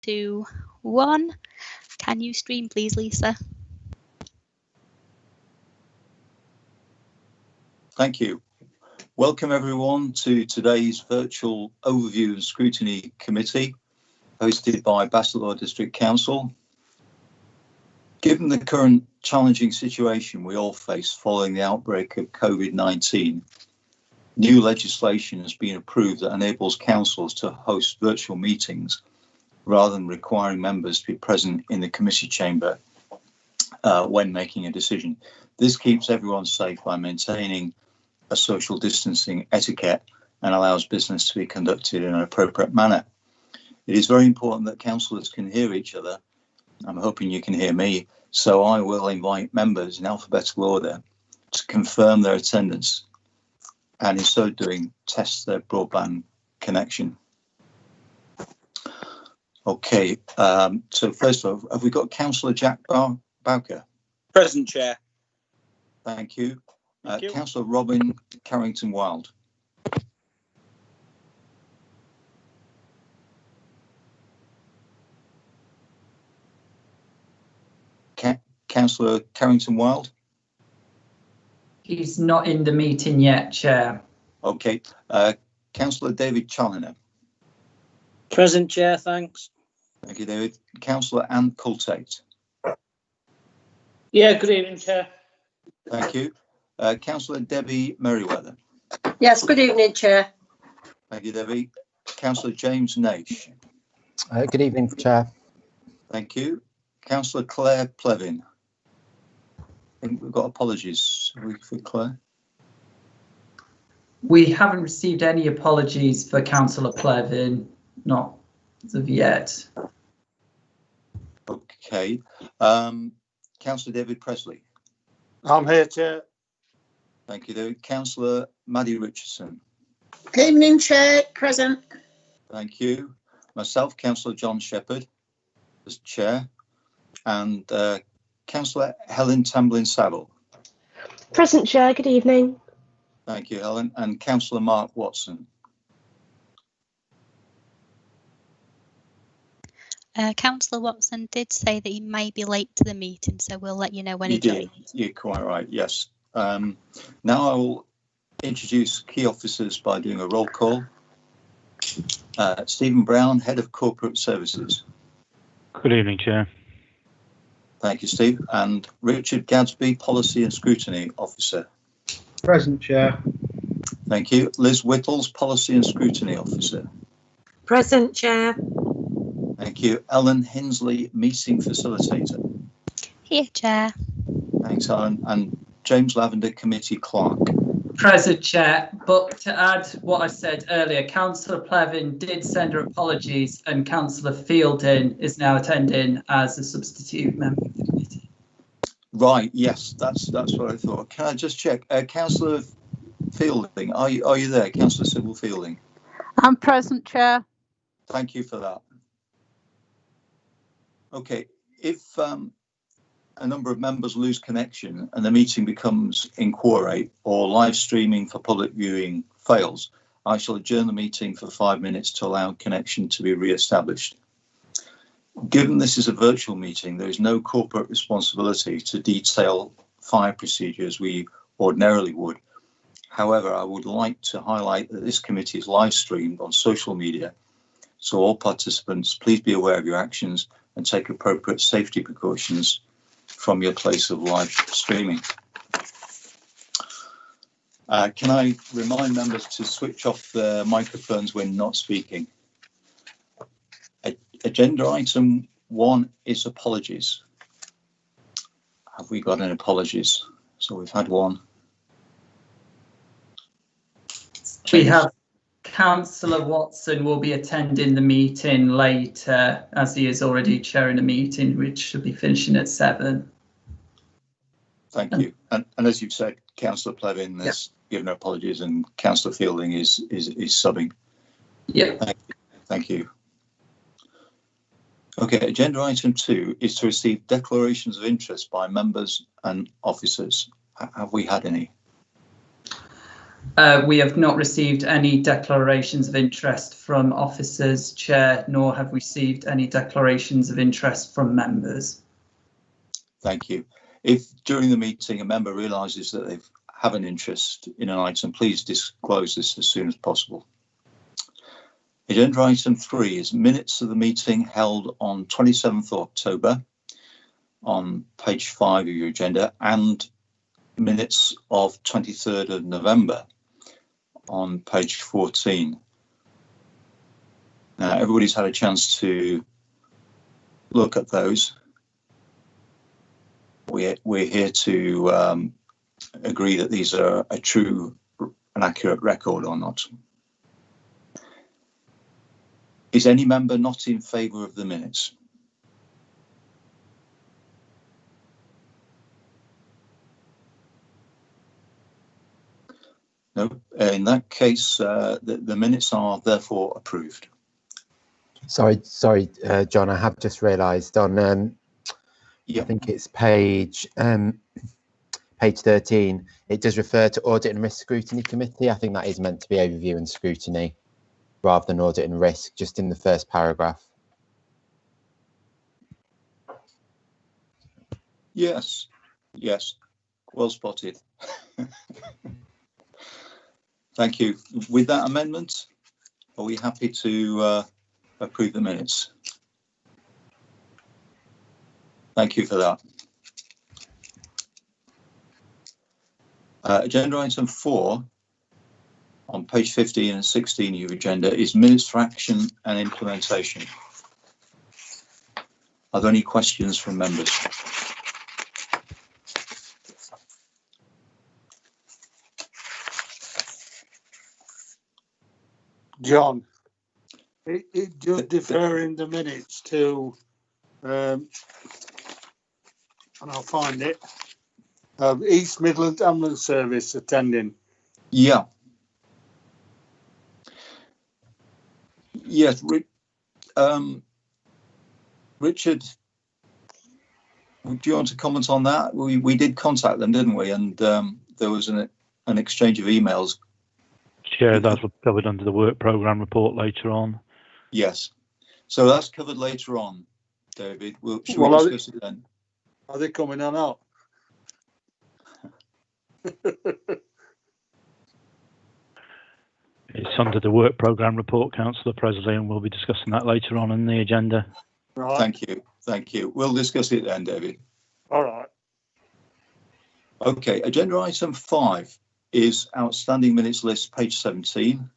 2, 1. Can you stream, please, Lisa? Thank you. Welcome everyone to today's virtual overview and scrutiny committee hosted by Basildore District Council. Given the current challenging situation we all face following the outbreak of COVID-19, new legislation has been approved that enables councils to host virtual meetings rather than requiring members to be present in the committee chamber when making a decision. This keeps everyone safe by maintaining a social distancing etiquette and allows business to be conducted in an appropriate manner. It is very important that councillors can hear each other. I'm hoping you can hear me, so I will invite members in alphabetical order to confirm their attendance and in so doing test their broadband connection. Okay, so first of all, have we got Councillor Jack Bowker? Present, Chair. Thank you. Thank you. Councillor Robin Carrington-Wild. Councillor Carrington-Wild. He's not in the meeting yet, Chair. Okay. Councillor David Challoner. Present, Chair, thanks. Thank you, David. Councillor Anne Cultate. Yeah, good evening, Chair. Thank you. Councillor Debbie Merriweather. Yes, good evening, Chair. Thank you, Debbie. Councillor James Naish. Good evening, Chair. Thank you. Councillor Claire Plevin. I think we've got apologies for Claire. We haven't received any apologies for Councillor Plevin, not as of yet. Okay. Councillor David Presley. I'm here, Chair. Thank you, David. Councillor Maddie Richardson. Good evening, Chair. Present. Thank you. Myself, Councillor John Shepherd, as Chair, and Councillor Helen Tamblin-Saville. Present, Chair. Good evening. Thank you, Helen. And Councillor Mark Watson. Councillor Watson did say that he may be late to the meeting, so we'll let you know when he joins. You're quite right, yes. Now I will introduce key officers by doing a roll call. Stephen Brown, Head of Corporate Services. Good evening, Chair. Thank you, Steve. And Richard Gadsby, Policy and Scrutiny Officer. Present, Chair. Thank you. Liz Whittles, Policy and Scrutiny Officer. Present, Chair. Thank you. Ellen Hinsley, Meeting Facilitator. Here, Chair. Thanks, Ellen. And James Lavender, Committee Clerk. Present, Chair, but to add what I said earlier, Councillor Plevin did send her apologies and Councillor Fielding is now attending as a substitute member of the committee. Right, yes, that's what I thought. Can I just check? Councillor Fielding, are you there? Councillor Sybil Fielding. I'm present, Chair. Thank you for that. Okay, if a number of members lose connection and the meeting becomes inquirate or live streaming for public viewing fails, I shall adjourn the meeting for 5 minutes to allow connection to be re-established. Given this is a virtual meeting, there is no corporate responsibility to detail fire procedures we ordinarily would. However, I would like to highlight that this committee is live streamed on social media, so all participants, please be aware of your actions and take appropriate safety precautions from your place of live streaming. Can I remind members to switch off their microphones when not speaking? Agenda item 1 is apologies. Have we got any apologies? So we've had one. We have Councillor Watson will be attending the meeting later, as he is already chairing a meeting which should be finishing at 7. Thank you. And as you've said, Councillor Plevin has given her apologies and Councillor Fielding is subbing. Yeah. Thank you. Okay, agenda item 2 is to receive declarations of interest by members and officers. Have we had any? We have not received any declarations of interest from officers, Chair, nor have received any declarations of interest from members. Thank you. If during the meeting a member realises that they have an interest in an item, please disclose this as soon as possible. Agenda item 3 is minutes of the meeting held on 27th October on page 5 of your agenda, and minutes of 23rd of November on page 14. Now, everybody's had a chance to look at those. We're here to agree that these are a true and accurate record or not. Is any member not in favour of the minutes? No. In that case, the minutes are therefore approved. Sorry, John, I have just realised on, I think it's page 13, it does refer to Audit and Risk Scrutiny Committee. I think that is meant to be overview and scrutiny rather than audit and risk, just in the first paragraph. Yes, well spotted. Thank you. With that amendment, are we happy to approve the minutes? Thank you for that. Agenda item 4 on page 15 and 16 of your agenda is minutes for action and implementation. Are there any questions from members? John, it just deferring the minutes to, and I'll find it, East Midlands Ambulance Service attending. Yeah. Yes, Richard, do you want to comment on that? We did contact them, didn't we? And there was an exchange of emails. Chair, that will be covered under the work programme report later on. Yes. So that's covered later on, David. Should we discuss it then? Are they coming or not? It's under the work programme report, Councillor Presley, and we'll be discussing that later on in the agenda. Right. Thank you. We'll discuss it then, David. All right. Okay, agenda item 5 is outstanding minutes list, page 17.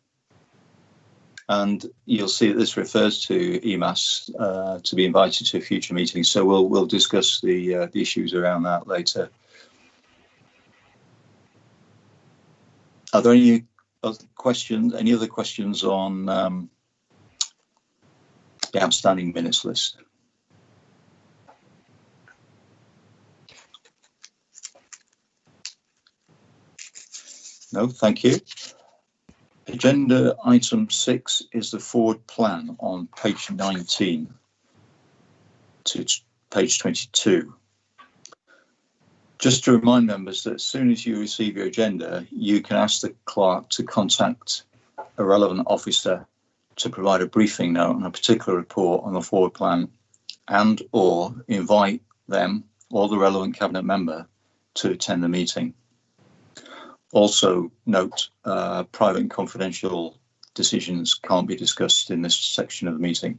And you'll see that this refers to EMAS to be invited to a future meeting. So we'll discuss the issues around that later. Are there any other questions? Any other questions on the outstanding minutes list? No, thank you. Agenda item 6 is the forward plan on page 19 to page 22. Just to remind members that as soon as you receive your agenda, you can ask the clerk to contact a relevant officer to provide a briefing note on a particular report on the forward plan, and or invite them or the relevant cabinet member to attend the meeting. Also note, private and confidential decisions can't be discussed in this section of the meeting.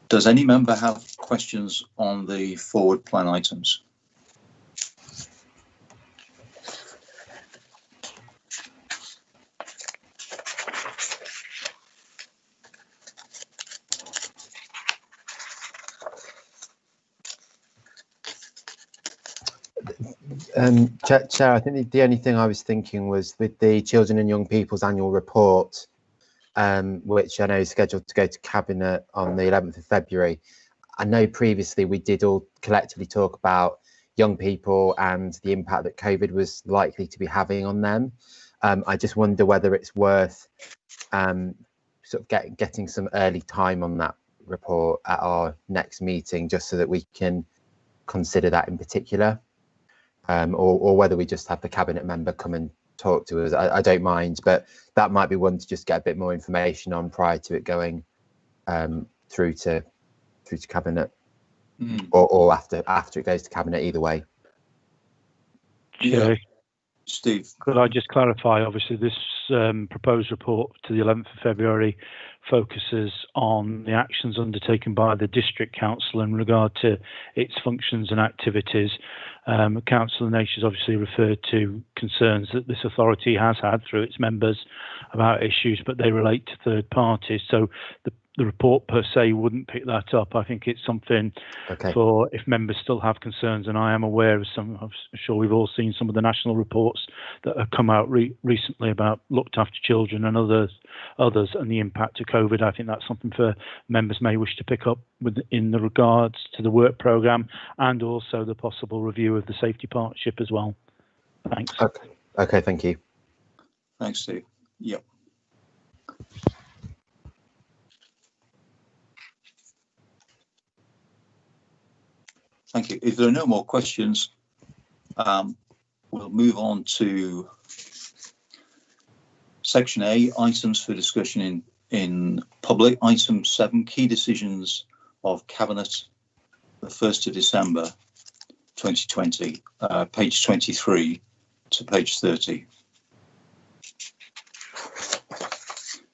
Does any member have questions on the forward plan items? Chair, I think the only thing I was thinking was with the Children and Young People's annual report, which I know is scheduled to go to Cabinet on the 11th of February. I know previously we did all collectively talk about young people and the impact that COVID was likely to be having on them. I just wonder whether it's worth sort of getting some early time on that report at our next meeting, just so that we can consider that in particular. or whether we just have the cabinet member come and talk to us. I don't mind, but that might be one to just get a bit more information on prior to it going through to cabinet, or after it goes to cabinet. Either way. Yeah. Steve, could I just clarify? Obviously, this proposed report to the 11th of February focuses on the actions undertaken by the District Council in regard to its functions and activities. Council of Nations obviously referred to concerns that this authority has had through its members about issues, but they relate to third parties. So the report per se wouldn't pick that up. I think it's something for if members still have concerns, and I am aware of some. I'm sure we've all seen some of the national reports that have come out recently about looked after children and others, and the impact of COVID. I think that's something for members may wish to pick up in the regards to the work programme and also the possible review of the safety partnership as well. Thanks. Okay. Thank you. Thanks, Steve. Yep. Thank you. If there are no more questions, we'll move on to Section A, items for discussion in public. Item 7, key decisions of Cabinet, the 1st of December 2020, page 23 to page 30.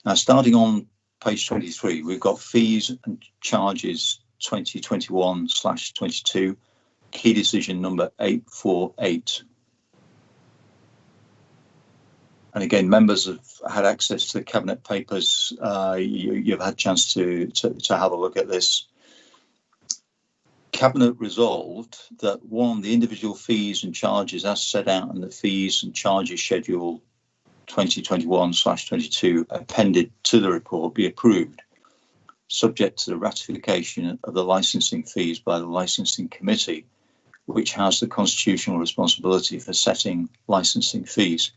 Now, starting on page 23, we've got fees and charges 2021/22, key decision number 848. And again, members have had access to the cabinet papers. You've had a chance to have a look at this. Cabinet resolved that 1, the individual fees and charges as set out in the fees and charges schedule 2021/22 appended to the report be approved, subject to the ratification of the licensing fees by the licensing committee, which has the constitutional responsibility for setting licensing fees.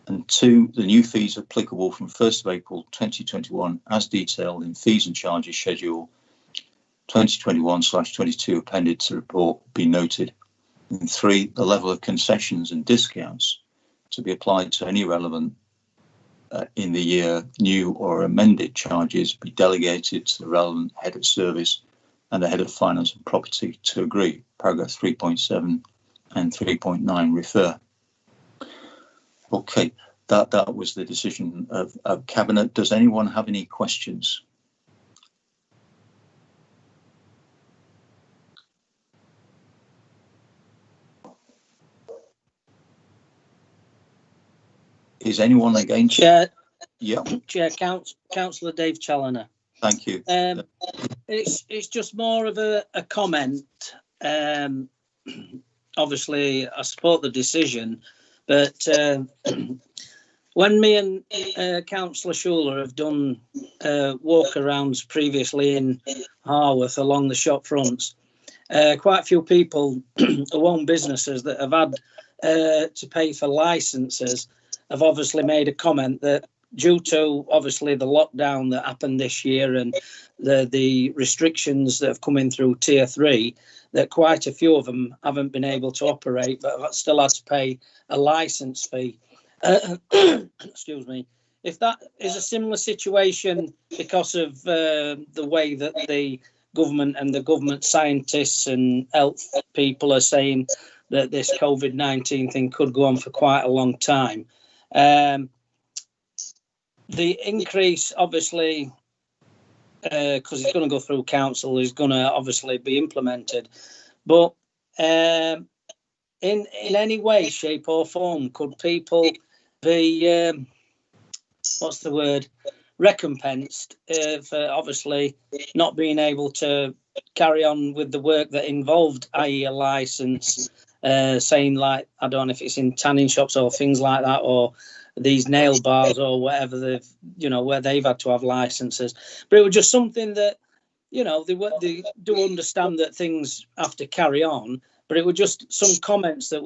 And 2, the new fees applicable from 1st of April 2021 as detailed in fees and charges schedule 2021/22 appended to the report be noted. And 3, the level of concessions and discounts to be applied to any relevant in the year new or amended charges be delegated to the relevant head of service and the head of finance and property to agree. Paragraph 3.7 and 3.9 refer. Okay, that was the decision of Cabinet. Does anyone have any questions? Is anyone against? Chair, yeah. Chair, Councillor Dave Challoner. Thank you. It's just more of a comment. Obviously, I support the decision, but when me and Councillor Schuler have done walk-arounds previously in Harworth along the shop fronts, quite a few people who own businesses that have had to pay for licences have obviously made a comment that due to obviously the lockdown that happened this year and the restrictions that have come in through tier 3, that quite a few of them haven't been able to operate but have still had to pay a licence fee. Excuse me. If that is a similar situation because of the way that the government and the government scientists and health people are saying that this COVID-19 thing could go on for quite a long time, the increase, obviously, because it's going to go through council, is going to obviously be implemented. But in any way, shape or form, could people be, what's the word, recompensed for obviously not being able to carry on with the work that involved, i.e. a licence, saying like, I don't know if it's in tanning shops or things like that, or these nail bars or whatever they've, where they've had to have licenses. But it was just something that, they do understand that things have to carry on, but it was just some comments that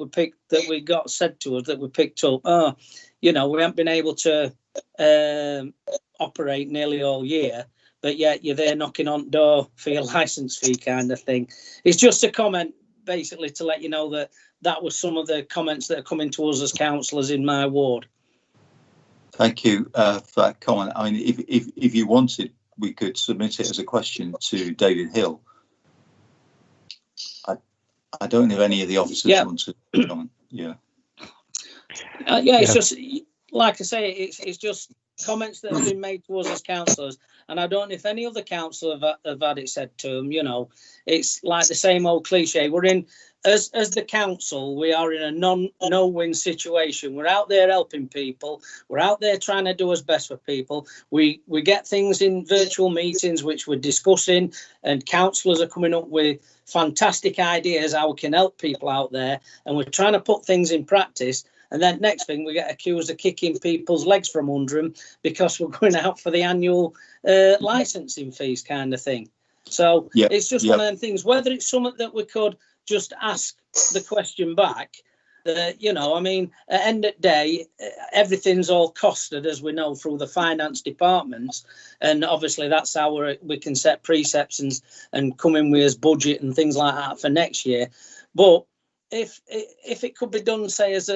we got said to us that we picked up. We haven't been able to operate nearly all year, but yet you're there knocking on the door for your license fee kind of thing. It's just a comment basically to let you know that that was some of the comments that are coming to us as councillors in my ward. Thank you for that comment. I mean, if you wanted, we could submit it as a question to David Hill. I don't know if any of the officers want to comment. Yeah. It's just like I say, it's just comments that have been made to us as councillors, and I don't know if any other councillor have had it said to them. You know, it's like the same old cliche. We're in, as the council, we are in a no-win situation. We're out there helping people. We're out there trying to do what's best for people. We get things in virtual meetings which we're discussing, and councillors are coming up with fantastic ideas how we can help people out there, and we're trying to put things in practice. And then next thing, we get accused of kicking people's legs from under them because we're going out for the annual licensing fees kind of thing. So it's just one of them things, whether it's something that we could just ask the question back, you know, I mean, at the end of the day, everything's all costed, as we know, through the finance departments. And obviously that's how we can set precepts and come in with his budget and things like that for next year. But if it could be done, say, as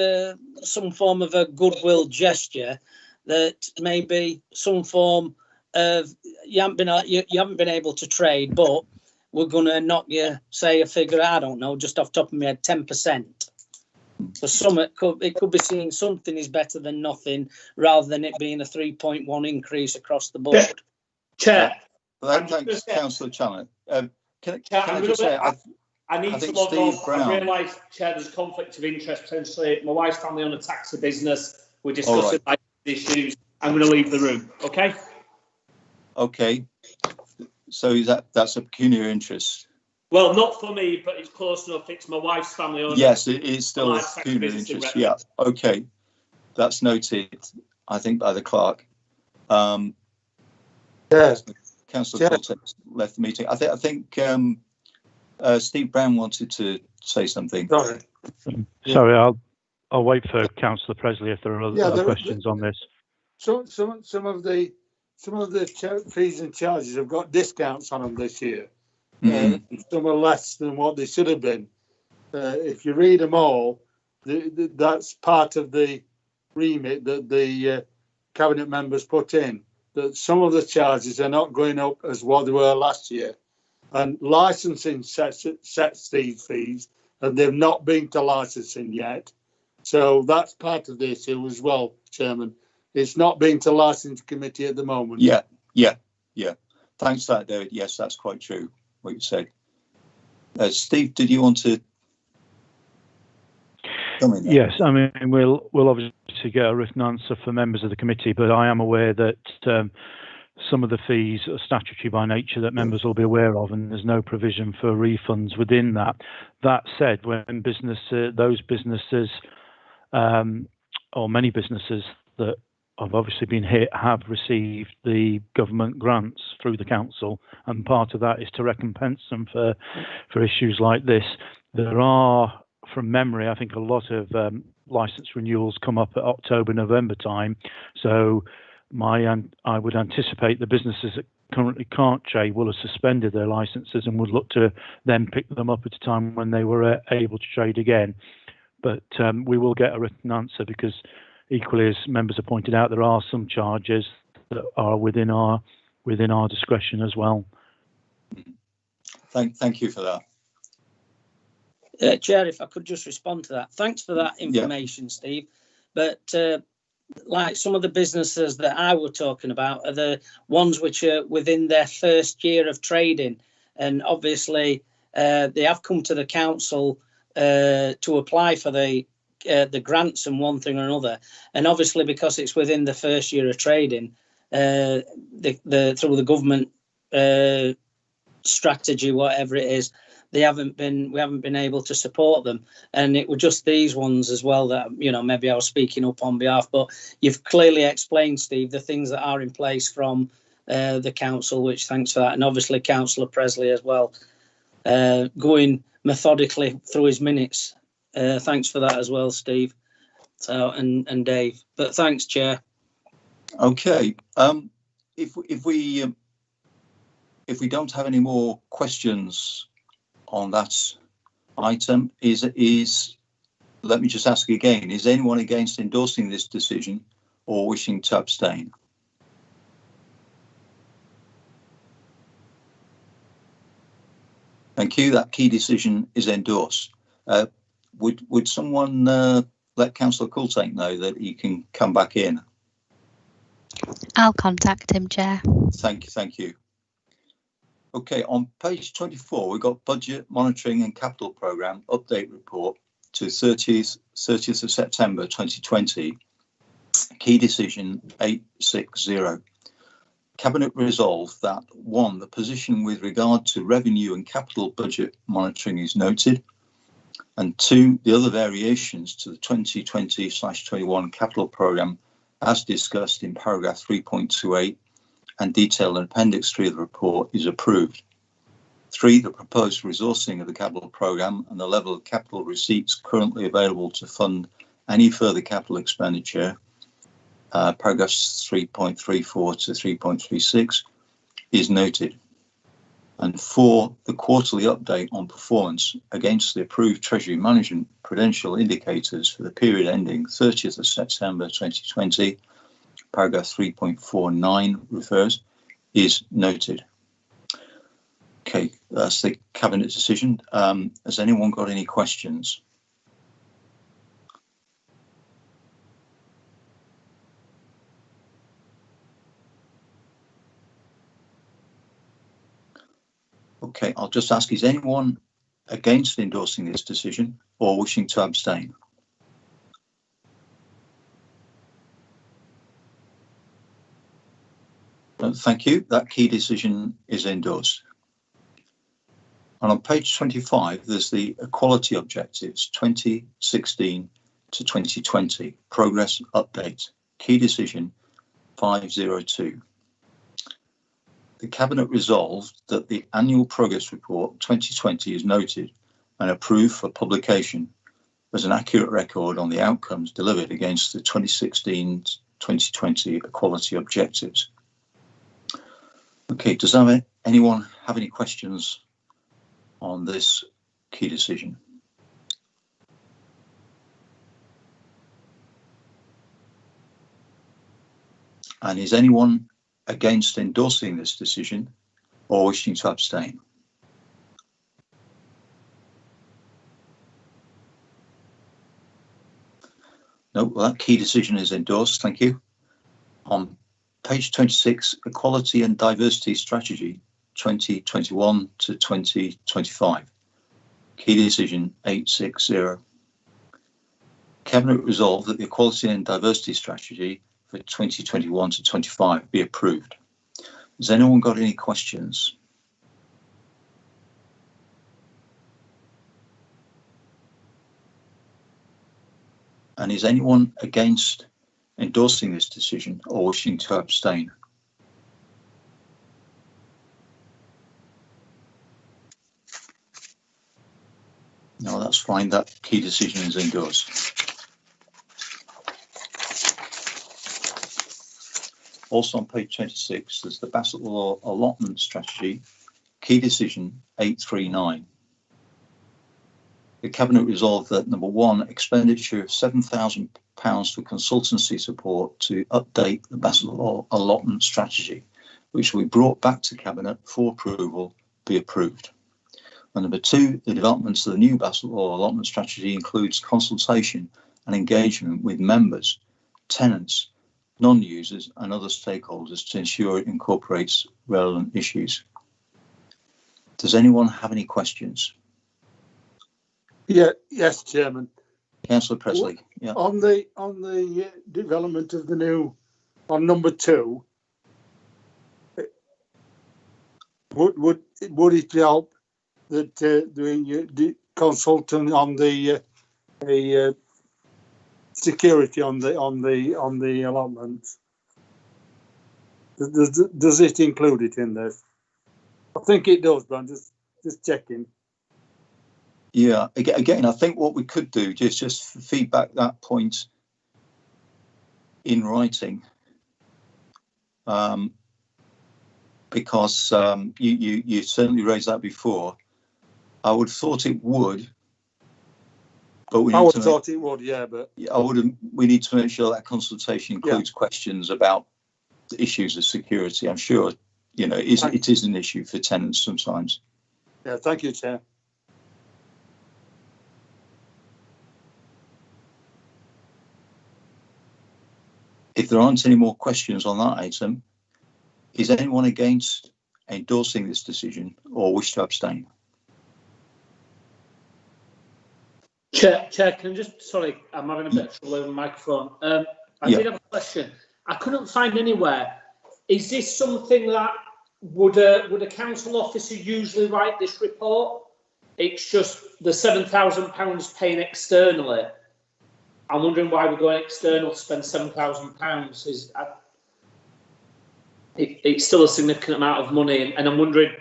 some form of a goodwill gesture, that maybe some form of you haven't been able to trade, but we're going to knock you, say, a figure, I don't know, just off the top of my head, 10%. For some, it could be seen something is better than nothing, rather than it being a 3.1 increase across the board. Chair. Thanks, Councillor Chalmers. Can I just say, I need to log off. I realise, Chair, there's conflict of interest potentially. My wife's family own a taxi business. We're discussing issues. I'm going to leave the room. Okay. Okay. So that's a pecuniary interest? Well, not for me, but it's close enough. It's my wife's family owned. Yes, it is still a pecuniary interest. Yeah. Okay. That's noted, I think, by the clerk. Councillor Cortex left the meeting. I think Steve Brown wanted to say something. Sorry, I'll wait for Councillor Presley if there are other questions on this. Some of the fees and charges have got discounts on them this year. Some are less than what they should have been. If you read them all, that's part of the remit that the cabinet members put in. That some of the charges are not going up as what they were last year, and licensing sets these fees, and they've not been to licensing yet. So that's part of the issue as well, Chairman. It's not been to licensing committee at the moment. Yeah. Thanks for that, David. Yes, that's quite true, what you said. Steve, did you want to come in there? Yes, I mean, we'll obviously get a written answer for members of the committee, but I am aware that some of the fees are statutory by nature that members will be aware of, and there's no provision for refunds within that. That said, when those businesses, or many businesses that have obviously been hit, have received the government grants through the council, and part of that is to recompense them for issues like this. There are, from memory, I think a lot of licence renewals come up at October, November time. So I would anticipate the businesses that currently can't trade will have suspended their licences and would look to then pick them up at a time when they were able to trade again. But we will get a written answer, because equally, as members have pointed out, there are some charges that are within our discretion as well. Thank you for that. Chair, if I could just respond to that. Thanks for that information, Steve. But like some of the businesses that I were talking about are the ones which are within their first year of trading. And obviously, they have come to the council to apply for the grants and one thing or another. And obviously, because it's within the first year of trading, through the government strategy, whatever it is, we haven't been able to support them. And it were just these ones as well that, maybe I was speaking up on behalf, but you've clearly explained, Steve, the things that are in place from the council, which thanks for that. And obviously Councillor Presley as well, going methodically through his minutes. Thanks for that as well, Steve. So and Dave. But thanks, Chair. Okay. If we don't have any more questions on that item, is let me just ask again, is anyone against endorsing this decision or wishing to abstain? Thank you. That key decision is endorsed. Would someone let Councillor Coulthart know that he can come back in? I'll contact him, Chair. Thank you. Okay, on page 24, we've got Budget Monitoring and Capital Programme Update Report to 30th of September 2020. Key decision 860. Cabinet resolved that 1. The position with regard to revenue and capital budget monitoring is noted, and 2. The other variations to the 2020/21 capital programme as discussed in paragraph 3.28 and detailed in appendix 3 of the report is approved. 3. The proposed resourcing of the capital programme and the level of capital receipts currently available to fund any further capital expenditure, paragraphs 3.34 to 3.36, is noted. And 4. The quarterly update on performance against the approved Treasury Management prudential indicators for the period ending 30th of September 2020, paragraph 3.49 refers, is noted. Okay, that's the Cabinet decision. Has anyone got any questions? Okay, I'll just ask, is anyone against endorsing this decision or wishing to abstain? No, thank you. That key decision is endorsed. And on page 25, there's the equality objectives 2016 to 2020 progress update. Key decision 502. The Cabinet resolved that the annual progress report 2020 is noted and approved for publication as an accurate record on the outcomes delivered against the 2016-2020 equality objectives. Okay, does anyone have any questions on this key decision? And is anyone against endorsing this decision or wishing to abstain? No, well, that key decision is endorsed. Thank you. On page 26, Equality and Diversity Strategy 2021 to 2025. Key decision 860. Cabinet resolved that the Equality and Diversity Strategy for 2021 to 25 be approved. Has anyone got any questions? And is anyone against endorsing this decision or wishing to abstain? No, that's fine. That key decision is endorsed. Also on page 26, there's the Bassett Law Allotment Strategy, key decision 839. The Cabinet resolved that number 1, expenditure of £7,000 for consultancy support to update the Bassett Law Allotment Strategy, which will be brought back to Cabinet for approval, be approved. And number 2, the developments of the new Bassett Law Allotment Strategy includes consultation and engagement with members, tenants, non-users and other stakeholders to ensure it incorporates relevant issues. Does anyone have any questions? Yes, Chairman. Councillor Presley. Yeah. On the development of the new, on number 2, would it help that the consultant on the security on the allotments? Does it include it in this? I think it does, but I'm just checking. Yeah, again, I think what we could do is just feedback that point in writing, because you certainly raised that before. I would have thought it would, But we I need would to have thought it would, yeah, but we need to make sure that consultation includes questions about the issues of security. I'm sure, you know, it is an issue for tenants sometimes. Yeah, thank you, Chair. If there aren't any more questions on that item, is anyone against endorsing this decision or wish to abstain? Chair, can I just, sorry, I'm having a bit of trouble with the microphone. I did have a question. I couldn't find anywhere. Is this something that would a council officer usually write this report? It's just the £7,000 paying externally. I'm wondering why we're going external to spend £7,000. It's still a significant amount of money, and I'm wondering,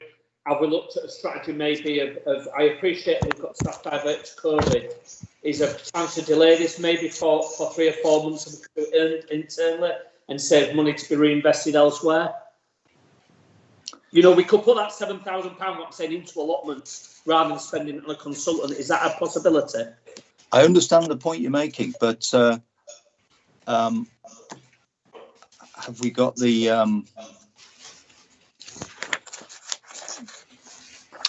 have we looked at a strategy maybe of I appreciate we've got staff divert to COVID. Is there a chance to delay this maybe for 3 or 4 months and we could earn internally and save money to be reinvested elsewhere? You know, we could put that £7,000, what I'm saying, into allotments rather than spending it on a consultant. Is that a possibility? I understand the point you're making, but have we got the?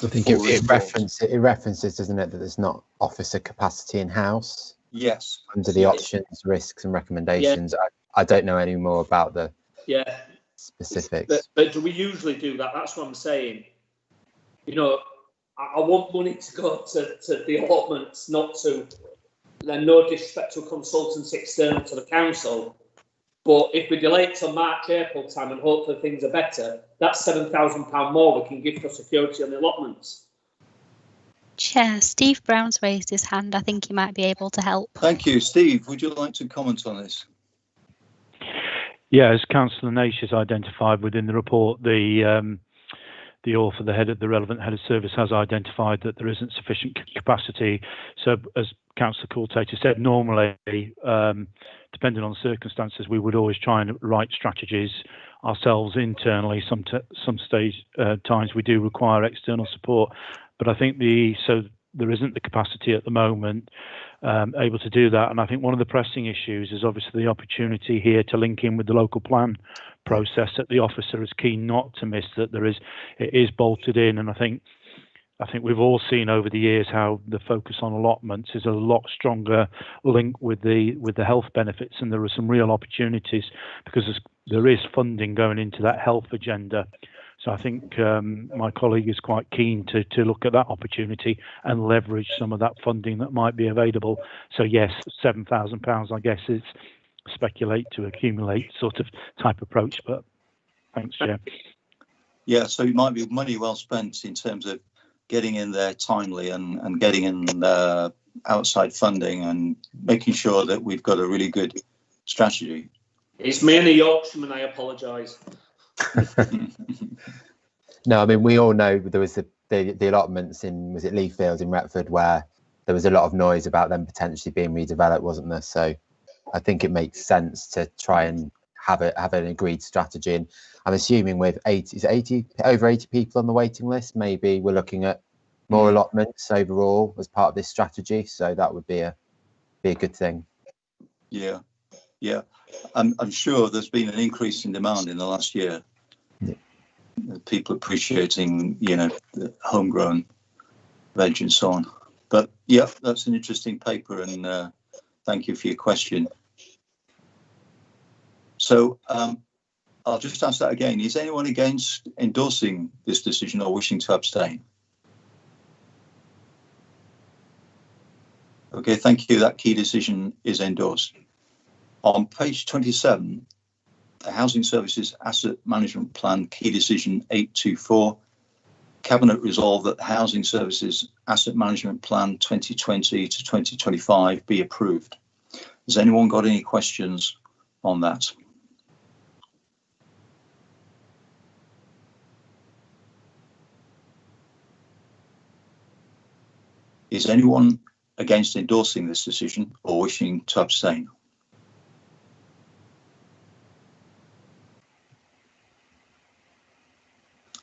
I think it references, doesn't it, that there's not officer capacity in house. Yes. Under the options, risks, and recommendations. Yeah. I don't know any more about the specifics. But do we usually do that? That's what I'm saying. You know, I want money to go to the allotments, not to. Then no disrespect to consultants external to the council. But if we delay it till March, April time and hopefully things are better, that's £7,000 more we can give for security on the allotments. Chair, Steve Brown's raised his hand. I think he might be able to help. Thank you. Steve, would you like to comment on this? Yeah, as Councillor Naish has identified within the report, the author, the relevant head of service, has identified that there isn't sufficient capacity. So, as Councillor Consultation said, normally, depending on circumstances, we would always try and write strategies ourselves internally. Some times we do require external support, but I think there isn't the capacity at the moment able to do that. And I think one of the pressing issues is obviously the opportunity here to link in with the local plan process that the officer is keen not to miss, that it is bolted in. And I think we've all seen over the years how the focus on allotments is a lot stronger link with the health benefits, and there are some real opportunities because there is funding going into that health agenda. So I think my colleague is quite keen to look at that opportunity and leverage some of that funding that might be available. So yes, £7,000, I guess, is speculate to accumulate sort of type approach. But thanks, Chair. Yeah, so it might be money well spent in terms of getting in there timely and getting in outside funding and making sure that we've got a really good strategy. It's me and the Yorkshireman, I apologise. No, I mean, we all know there was the allotments in, was it Lee Fields in Retford, where there was a lot of noise about them potentially being redeveloped, wasn't there? So I think it makes sense to try and have an agreed strategy. And I'm assuming with over 80 people on the waiting list, maybe we're looking at more allotments overall as part of this strategy. So that would be a good thing. Yeah. I'm sure there's been an increase in demand in the last year. Yeah. People appreciating, the homegrown veg and so on. But yeah, that's an interesting paper, and thank you for your question. So I'll just ask that again. Is anyone against endorsing this decision or wishing to abstain? Okay, thank you. That key decision is endorsed. On page 27, the Housing Services Asset Management Plan Key Decision 824, Cabinet resolved that the Housing Services Asset Management Plan 2020 to 2025 be approved. Has anyone got any questions on that? Is anyone against endorsing this decision or wishing to abstain?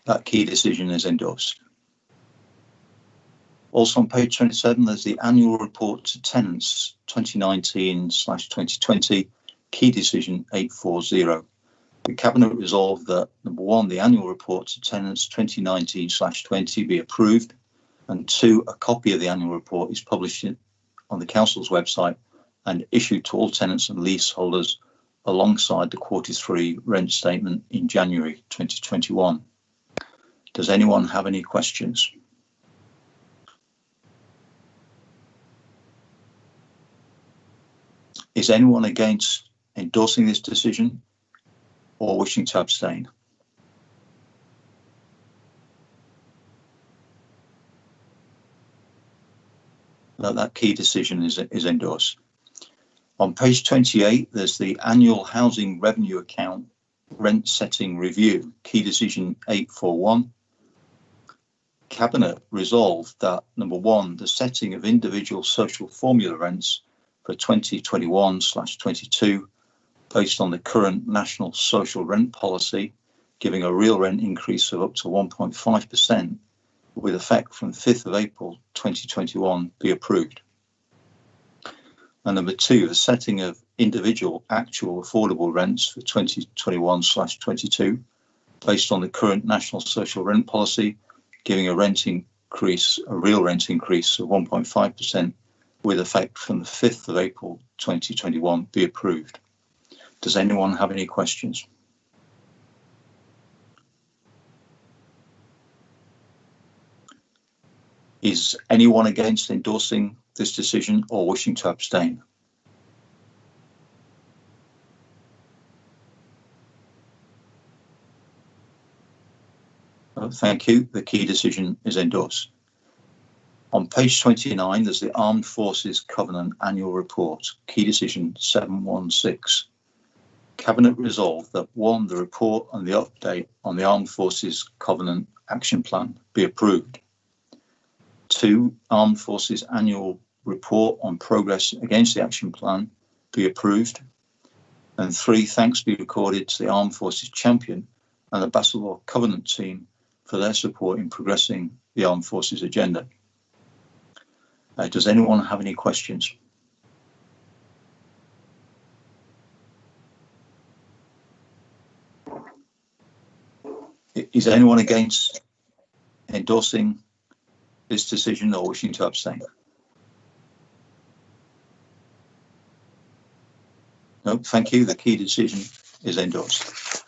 That key decision is endorsed. Also on page 27, there's the annual report to tenants 2019/2020, key decision 840. The Cabinet resolved that, number one, the annual report to tenants 2019/20 be approved, and two, a copy of the annual report is published on the Council's website and issued to all tenants and leaseholders alongside the Q3 rent statement in January 2021. Does anyone have any questions? Is anyone against endorsing this decision or wishing to abstain? That key decision is endorsed. On page 28, there's the annual housing revenue account rent setting review, key decision 841. Cabinet resolved that, number one, the setting of individual social formula rents for 2021/22 based on the current national social rent policy, giving a real rent increase of up to 1.5% with effect from 5th of April 2021 be approved. And number two, the setting of individual actual affordable rents for 2021/22 based on the current national social rent policy, giving a real rent increase of 1.5% with effect from the 5th of April 2021 be approved. Does anyone have any questions? Is anyone against endorsing this decision or wishing to abstain? Thank you. The key decision is endorsed. On page 29, there's the Armed Forces Covenant Annual Report, key decision 716. Cabinet resolved that, one, the report and the update on the Armed Forces Covenant Action Plan be approved. Two, Armed Forces Annual Report on progress against the action plan be approved. And three, thanks be recorded to the Armed Forces Champion and the Basildore Covenant team for their support in progressing the Armed Forces agenda. Does anyone have any questions? Is anyone against endorsing this decision or wishing to abstain? No, thank you. The key decision is endorsed.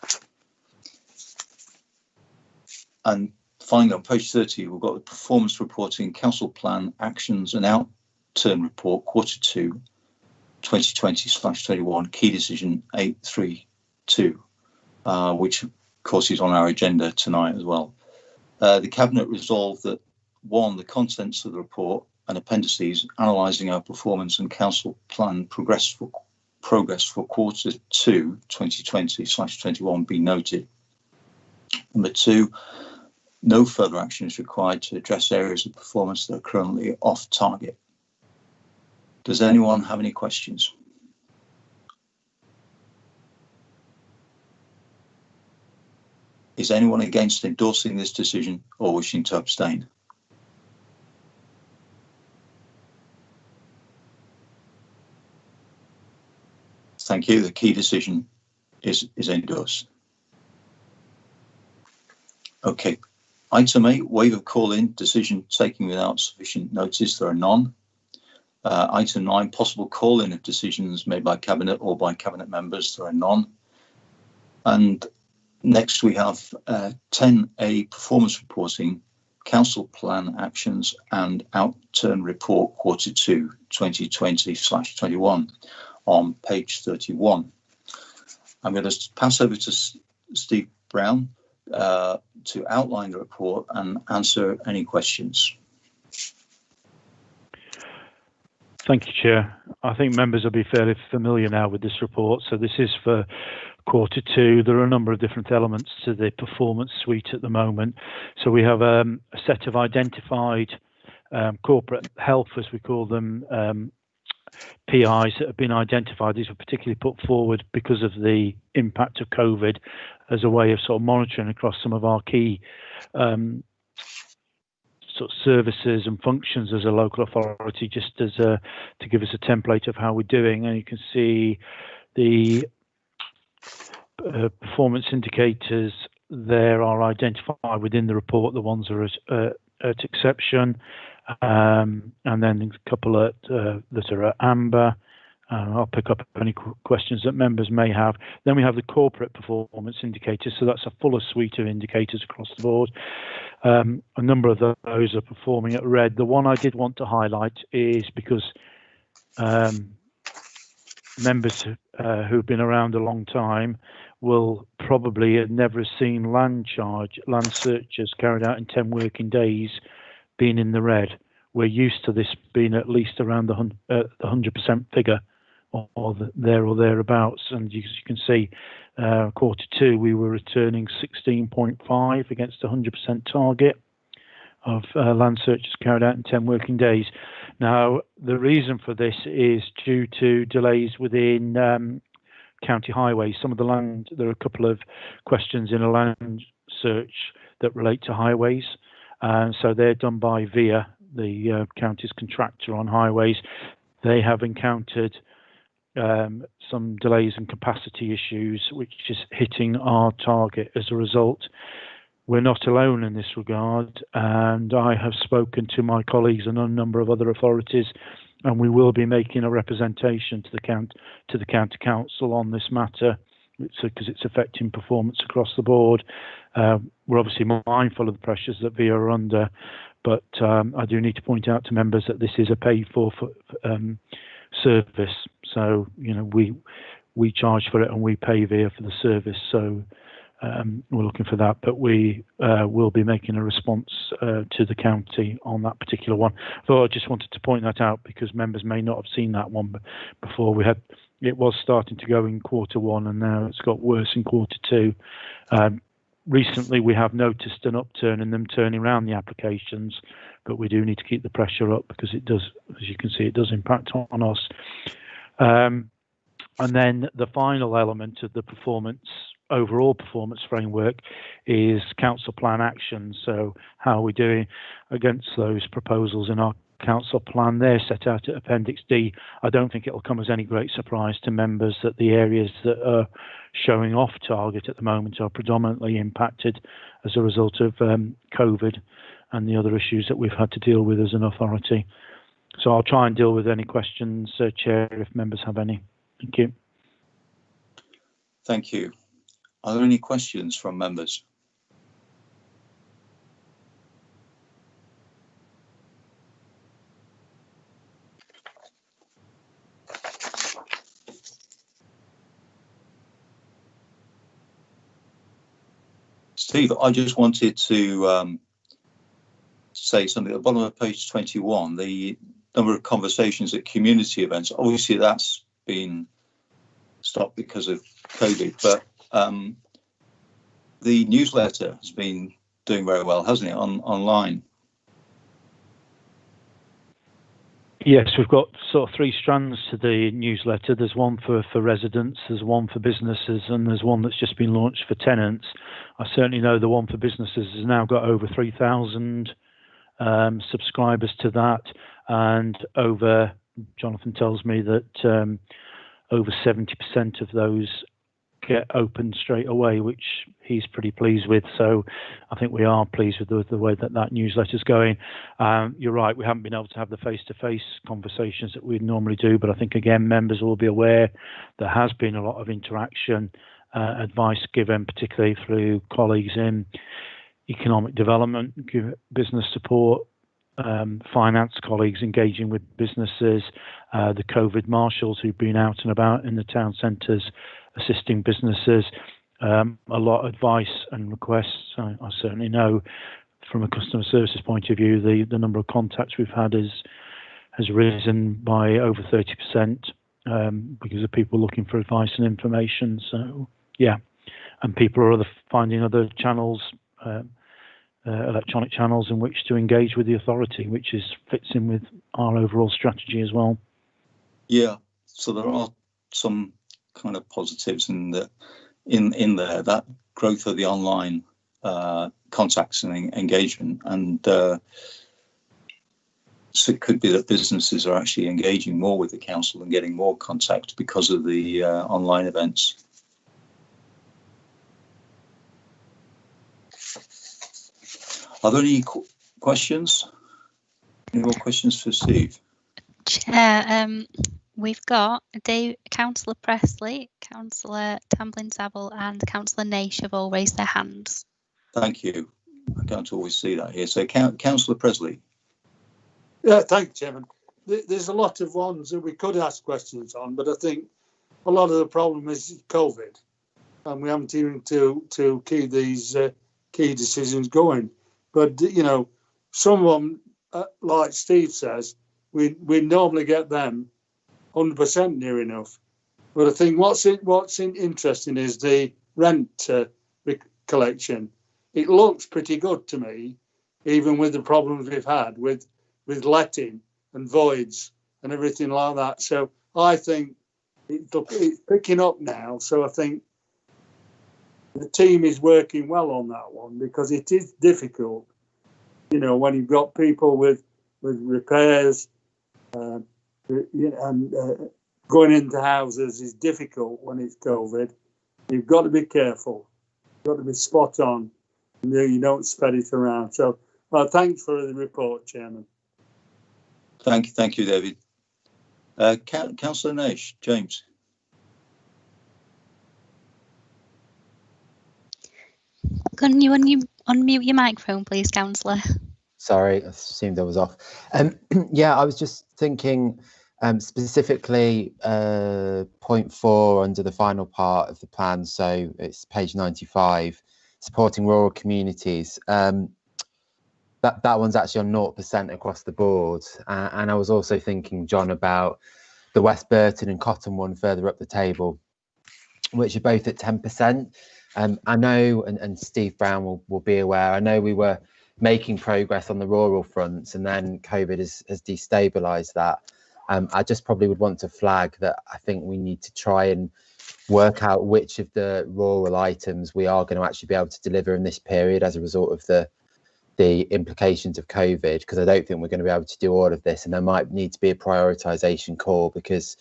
And finally, on page 30, we've got the performance reporting, council plan actions and outturn report, Q2 2020/21, key decision 832, which of course is on our agenda tonight as well. The Cabinet resolved that, one, the contents of the report and appendices analysing our performance and council plan progress for Q2 2020/21 be noted. Number two, no further action is required to address areas of performance that are currently off target. Does anyone have any questions? Is anyone against endorsing this decision or wishing to abstain? Thank you. The key decision is endorsed. Okay. Item 8, waive of call-in, decision taken without sufficient notice. There are none. Item 9, possible call-in of decisions made by Cabinet or by Cabinet members. There are none. And next we have 10A, performance reporting, council plan actions and outturn report Q2 2020/21 on page 31. I'm going to pass over to Steve Brown to outline the report and answer any questions. Thank you, Chair. I think members will be fairly familiar now with this report. So this is for Q2. There are a number of different elements to the performance suite at the moment. So we have a set of identified corporate health, as we call them, PIs that have been identified. These were particularly put forward because of the impact of COVID as a way of sort of monitoring across some of our key sort sort of services and functions as a local authority, just as to give us a template of how we're doing. And you can see the performance indicators there are identified within the report, the ones that are at exception, and then a couple that are at amber. I'll pick up any questions that members may have. Then we have the corporate performance indicators, so that's a fuller suite of indicators across the board. A number of those are performing at red. The one I did want to highlight is because members who've been around a long time will probably have never seen land searches carried out in 10 working days being in the red. We're used to this being at least around the 100% figure, or there or thereabouts. And as you can see, Q2 we were returning 16.5 against a 100% target of land searches carried out in 10 working days. Now, the reason for this is due to delays within county highways. Some of the land, there are a couple of questions in a land search that relate to highways, and so they're done by VIA, the county's contractor on highways. They have encountered some delays and capacity issues, which is hitting our target as a result. We're not alone in this regard, and I have spoken to my colleagues and a number of other authorities, and we will be making a representation to the county council on this matter, because it's affecting performance across the board. We're obviously mindful of the pressures that VIA are under, but I do need to point out to members that this is a paid-for service. So, you know, we charge for it and we pay VIA for the service. So we're looking for that, but we will be making a response to the county on that particular one. So I just wanted to point that out because members may not have seen that one before. It was starting to go in Q1 and now it's got worse in Q2. Recently, we have noticed an upturn in them turning around the applications, but we do need to keep the pressure up because it does, as you can see, it does impact on us. And then the final element of the overall performance framework is council plan action. So how are we doing against those proposals in our council plan? They're set out at Appendix D. I don't think it will come as any great surprise to members that the areas that are showing off target at the moment are predominantly impacted as a result of COVID and the other issues that we've had to deal with as an authority. So I'll try and deal with any questions, Chair, if members have any. Thank you. Thank you. Are there any questions from members? Steve, I just wanted to say something. At the bottom of page 21, the number of conversations at community events, obviously that's been stopped because of COVID, but the newsletter has been doing very well, hasn't it, online? Yes, we've got sort of three strands to the newsletter. There's one for residents, there's one for businesses, and there's one that's just been launched for tenants. I certainly know the one for businesses has now got over 3,000 subscribers to that, and Jonathan tells me that over 70% of those get opened straight away, which he's pretty pleased with. So I think we are pleased with the way that newsletter is going. You're right, we haven't been able to have the face-to-face conversations that we'd normally do, but I think again members will be aware there has been a lot of interaction, advice given, particularly through colleagues in economic development, business support, finance colleagues engaging with businesses, the COVID marshals who've been out and about in the town centres assisting businesses, a lot of advice and requests. I certainly know from a customer services point of view, the number of contacts we've had has risen by over 30% because of people looking for advice and information. So yeah, and people are finding other channels, electronic channels in which to engage with the authority, which fits in with our overall strategy as well. Yeah, so there are some kind of positives in there, that growth of the online contacts and engagement, and So it could be that businesses are actually engaging more with the council and getting more contact because of the online events. Are there any questions? Any more questions for Steve? Chair, we've got Councillor Presley, Councillor Tamblyn-Saville and Councillor Naish have all raised their hands. Thank you. I can't always see that here. So Councillor Presley. Yeah, thank you, Chairman. There's a lot of ones that we could ask questions on, but I think a lot of the problem is COVID, and we haven't even to keep these key decisions going. But you know, some of them, like Steve says, we normally get them 100% near enough. But I think what's interesting is the rent collection. It looks pretty good to me, even with the problems we've had with letting and voids and everything like that. So I think it's picking up now. So I think the team is working well on that one, because it is difficult, you know, when you've got people with repairs, and going into houses is difficult when it's COVID. You've got to be careful. You've got to be spot on. You don't spread it around. So thanks for the report, Chairman. Thank you, David. Councillor Naish, James. Can you unmute your microphone, please, Councillor? Sorry, I assumed I was off. Yeah, I was just thinking specifically point 4 under the final part of the plan. So it's page 95, supporting rural communities. That one's actually on 0% across the board. And I was also thinking, John, about the West Burton and Cotton one further up the table, which are both at 10%. I know, and Steve Brown will be aware, I know we were making progress on the rural fronts, and then COVID has destabilised that. I just probably would want to flag that I think we need to try and work out which of the rural items we are going to actually be able to deliver in this period as a result of the implications of COVID, because I don't think we're going to be able to do all of this, and there might need to be a prioritisation call, because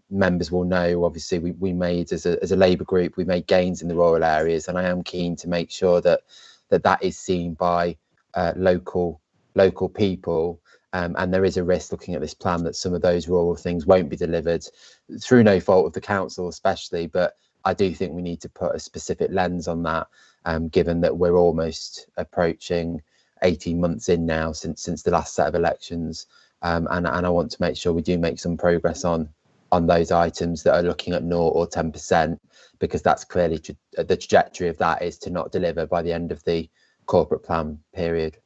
members will know, obviously, we made as a Labour group, we made gains in the rural areas, and I am keen to make sure that is seen by local people, and there is a risk, looking at this plan, that some of those rural things won't be delivered through no fault of the council especially, but I do think we need to put a specific lens on that, given that we're almost approaching 18 months in now since the last set of elections, and I want to make sure we do make some progress on those items that are looking at 0 or 10%, because that's clearly the trajectory of that is to not deliver by the end of the corporate plan period.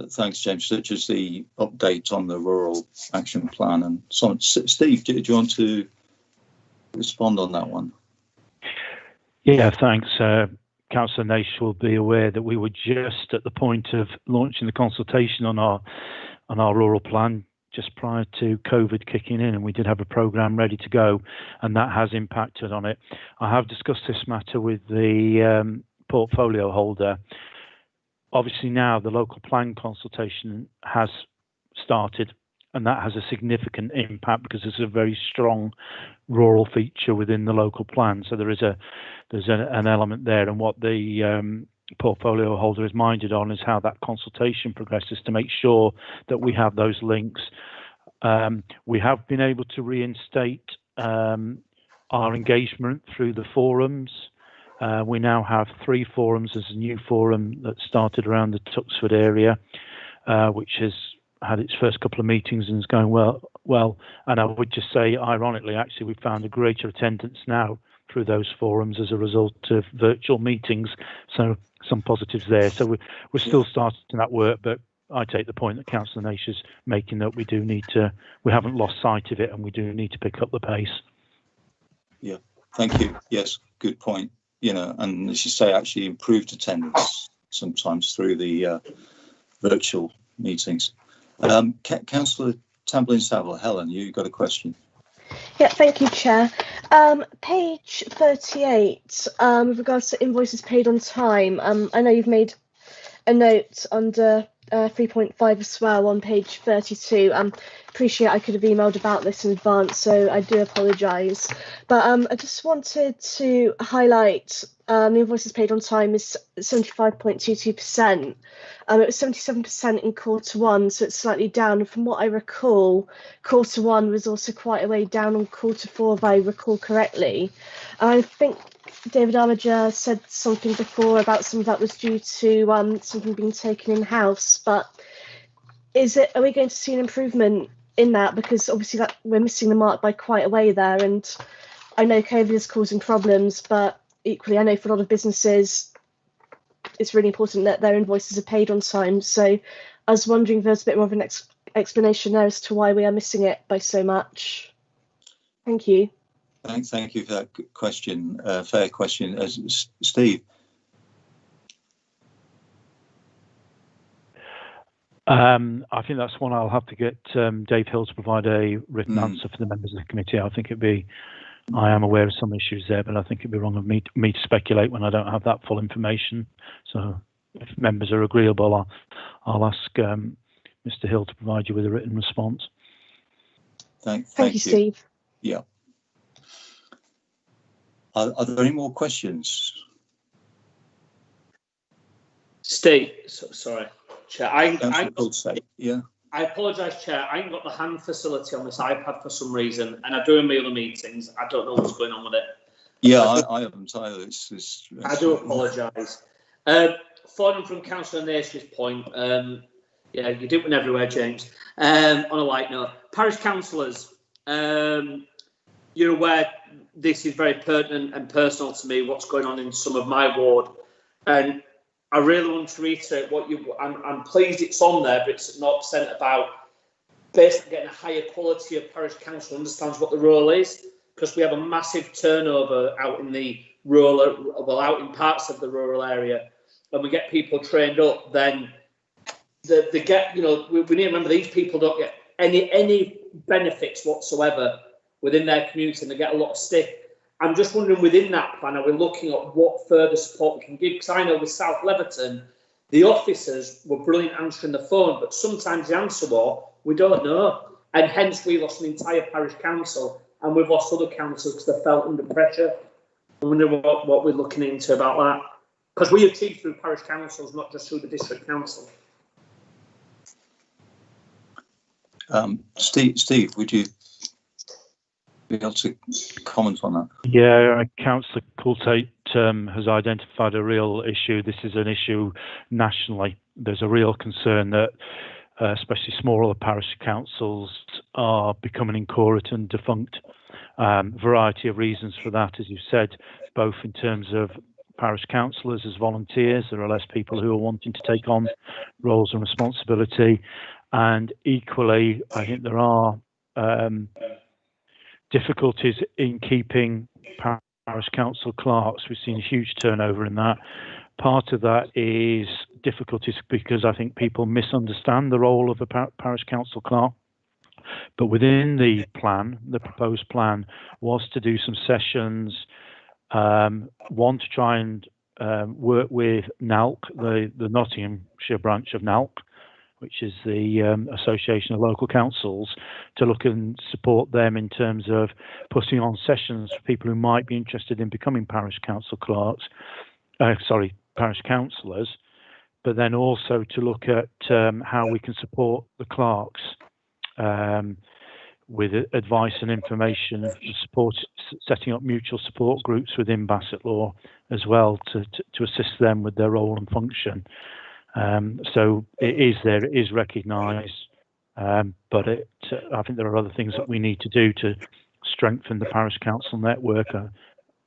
Thanks, James. Such as the update on the rural action plan and so on. Steve, do you want to respond on that one? Yeah, thanks. Councillor Naish will be aware that we were just at the point of launching the consultation on our rural plan just prior to COVID kicking in, and we did have a programme ready to go, and that has impacted on it. I have discussed this matter with the portfolio holder. Obviously now the local plan consultation has started, and that has a significant impact because there's a very strong rural feature within the local plan. So there's an element there, and what the portfolio holder is minded on is how that consultation progresses to make sure that we have those links. We have been able to reinstate our engagement through the forums. We now have 3 forums. There's a new forum that started around the Tuxford area, which has had its first couple of meetings and is going well. And I would just say, ironically, actually, we've found a greater attendance now through those forums as a result of virtual meetings. So some positives there. So we're still starting that work, but I take the point that Councillor Naish is making, that we haven't lost sight of it, and we do need to pick up the pace. Yeah, thank you. Yes, good point. You know, and as you say, actually improved attendance sometimes through the virtual meetings. Councillor Tamblyn-Saville, Helen, you got a question? Yeah, thank you, Chair. Page 38, with regards to invoices paid on time, I know you've made a note under 3.5 as well on page 32. Appreciate I could have emailed about this in advance, so I do apologise. But I just wanted to highlight the invoices paid on time is 75.22%. It was 77% in quarter one, so it's slightly down. And from what I recall, quarter one was also quite a way down on quarter four, if I recall correctly. I think David Armiger said something before about some of that was due to something being taken in-house, but are we going to see an improvement in that? Because obviously that we're missing the mark by quite a way there, and I know COVID is causing problems, but equally I know for a lot of businesses it's really important that their invoices are paid on time. So I was wondering if there's a bit more of an explanation there as to why we are missing it by so much. Thank you. Thank you for that question. Fair question. Steve. I think that's one I'll have to get Dave Hill to provide a written answer for the members of the committee. I am aware of some issues there, but I think it'd be wrong of me to speculate when I don't have that full information. So if members are agreeable, I'll ask Mr. Hill to provide you with a written response. Thank you, Steve. Yeah. Are there any more questions? Steve, sorry, Chair. I apologise, Chair. I ain't got the hand facility on this iPad for some reason, and I do in my other meetings. I don't know what's going on with it. Yeah, I haven't either. I do apologise. Following from Councillor Naish's point, yeah, you do win everywhere, James. On a light note, parish councillors, you're aware this is very pertinent and personal to me, what's going on in some of my ward. And I really want to reiterate I'm pleased it's on there, but it's not sent about basically getting a higher quality of parish council understands what the role is, because we have a massive turnover out in the rural, well, out in parts of the rural area, and we get people trained up, then they get, we need to remember these people don't get any benefits whatsoever within their community, and they get a lot of stick. I'm just wondering, within that plan, are we looking at what further support we can give? Because I know with South Leverton, the officers were brilliant answering the phone, but sometimes the answer was, we don't know. And hence we lost an entire parish council, and we've lost other councils because they felt under pressure. I wonder what we're looking into about that. Because we achieve through parish councils, not just through the district council. Steve, would you be able to comment on that? Yeah, Councillor Coulthate has identified a real issue. This is an issue nationally. There's a real concern that especially smaller parish councils are becoming inchoate and defunct. Variety of reasons for that, as you said, both in terms of parish councillors as volunteers. There are less people who are wanting to take on roles and responsibility. And equally, I think there are difficulties in keeping parish council clerks. We've seen a huge turnover in that. Part of that is difficulties because I think people misunderstand the role of a parish council clerk. But within the plan, the proposed plan was to do some sessions, one to try and work with NALC, the Nottinghamshire branch of NALC, which is the Association of Local Councils, to look and support them in terms of putting on sessions for people who might be interested in becoming parish council clerks, parish councillors, but then also to look at how we can support the clerks with advice and information, support, setting up mutual support groups within Bassett Law as well to assist them with their role and function. So it is there, it is recognised, but I think there are other things that we need to do to strengthen the parish council network.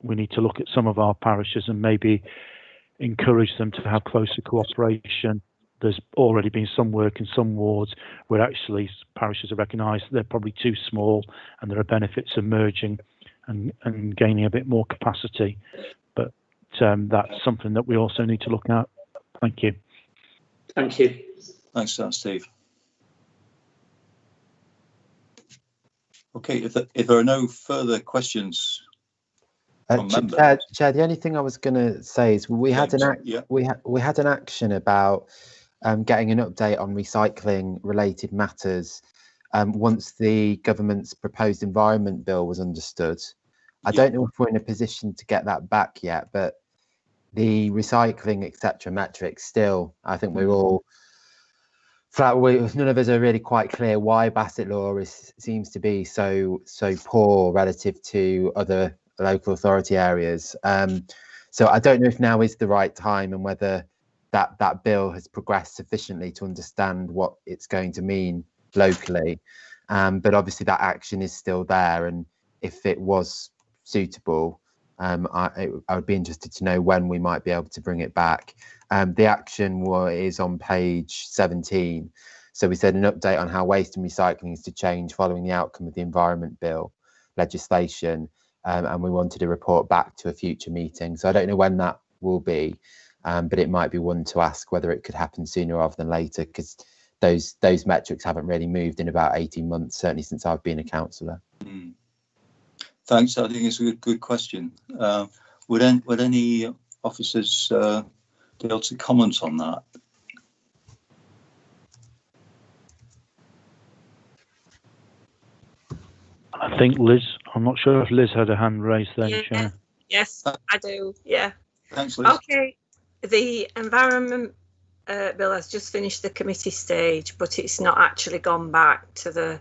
We need to look at some of our parishes and maybe encourage them to have closer cooperation. There's already been some work in some wards where actually parishes are recognised they're probably too small, and there are benefits of merging and gaining a bit more capacity. But that's something that we also need to look at. Thank you. Thank you. Thanks, Steve. Okay, if there are no further questions from members. Chair, the only thing I was going to say is we had an action about getting an update on recycling related matters once the government's proposed environment bill was understood. I don't know if we're in a position to get that back yet, but the recycling, etc. metrics still, I think we're all none of us are really quite clear why Bassett Law seems to be so poor relative to other local authority areas. So I don't know if now is the right time and whether that bill has progressed sufficiently to understand what it's going to mean locally. But obviously that action is still there, and if it was suitable, I would be interested to know when we might be able to bring it back. The action is on page 17. So we said an update on how waste and recycling is to change following the outcome of the Environment Bill legislation, and we wanted a report back to a future meeting. So I don't know when that will be, but it might be one to ask whether it could happen sooner rather than later, because those metrics haven't really moved in about 18 months, certainly since I've been a councillor. Thanks. I think it's a good question. Would any officers be able to comment on that? I think Liz, I'm not sure if Liz had a hand raised then, Chair. Yes, I do. Yeah. Thanks, Liz. Okay. The environment bill has just finished the committee stage, but it's not actually gone back to they're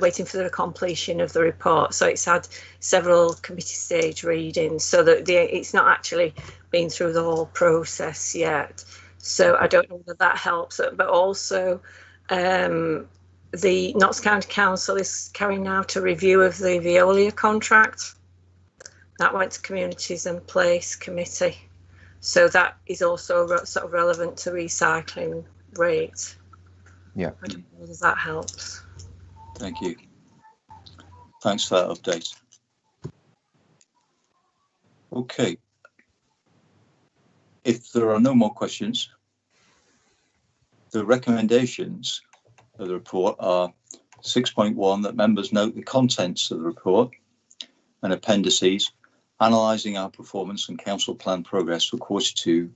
waiting for the completion of the report. So it's had several committee stage readings, so that it's not actually been through the whole process yet. So I don't know whether that helps, but also the Notts County Council is carrying out a review of the Veolia contract. That went to Communities and Place Committee. So that is also sort of relevant to recycling rates. Yeah. I don't know whether that helps. Thank you. Thanks for that update. Okay. If there are no more questions, the recommendations of the report are 6.1, that members note the contents of the report and appendices, analysing our performance and council plan progress for Q2.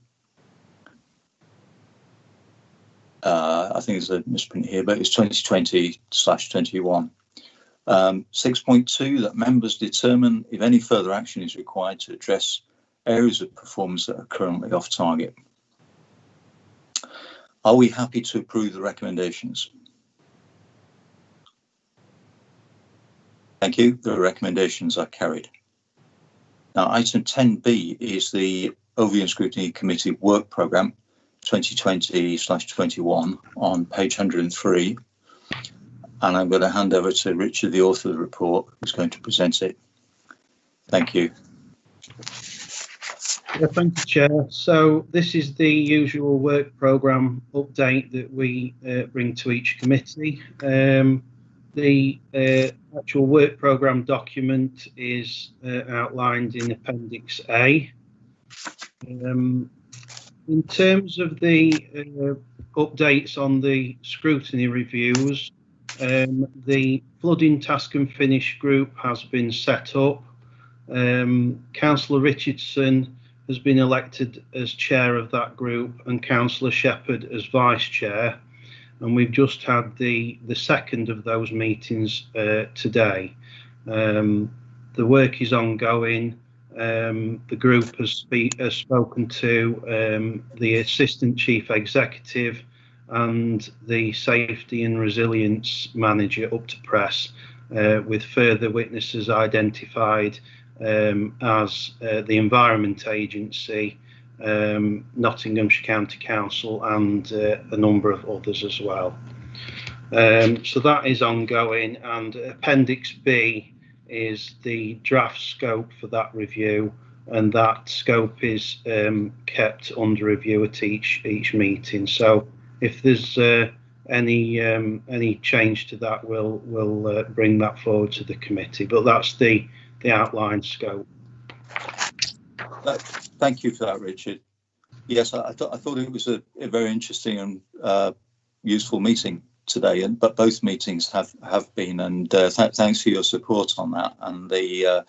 I think there's a misprint here, but it's 2020/21. 6.2, that members determine if any further action is required to address areas of performance that are currently off target. Are we happy to approve the recommendations? Thank you. The recommendations are carried. Now, item 10B is the Overview and Scrutiny Committee Work Programme 2020/21 on page 103. And I'm going to hand over to Richard, the author of the report, who's going to present it. Thank you. Yeah, thank you, Chair. So this is the usual work programme update that we bring to each committee. The actual work programme document is outlined in Appendix A. In terms of the updates on the scrutiny reviews, the flooding task and finish group has been set up. Councillor Richardson has been elected as chair of that group and Councillor Shepherd as vice chair. And we've just had the second of those meetings today. The work is ongoing. The group has spoken to the Assistant Chief Executive and the Safety and Resilience Manager up to press, with further witnesses identified as the Environment Agency, Nottinghamshire County Council and a number of others as well. So that is ongoing, and Appendix B is the draft scope for that review, and that scope is kept under review at each meeting. So if there's any change to that, we'll bring that forward to the committee, but that's the outline scope. Thank you for that, Richard. Yes, I thought it was a very interesting and useful meeting today, but both meetings have been, and thanks for your support on that. And the,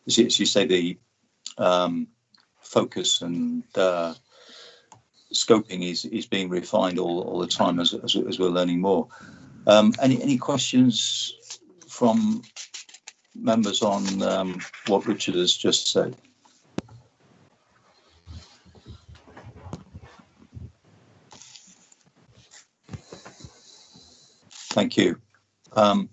as you say, the focus and scoping is being refined all the time as we're learning more. Any questions from members on what Richard has just said? Thank you. I'll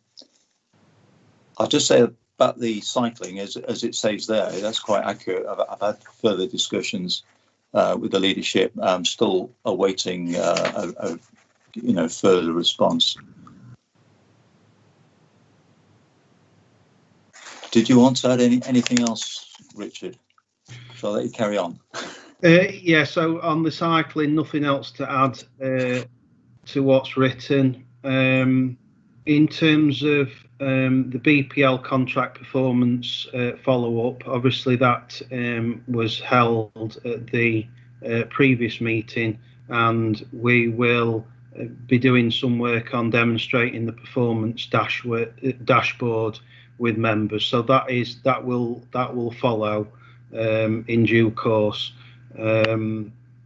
just say about the cycling, as it says there, that's quite accurate. I've had further discussions with the leadership. I'm still awaiting a further response. Did you want to add anything else, Richard? Shall I let you carry on? Yeah, so on the cycling, nothing else to add to what's written. In terms of the BPL contract performance follow-up, obviously that was held at the previous meeting, and we will be doing some work on demonstrating the performance dashboard with members. So that will follow in due course.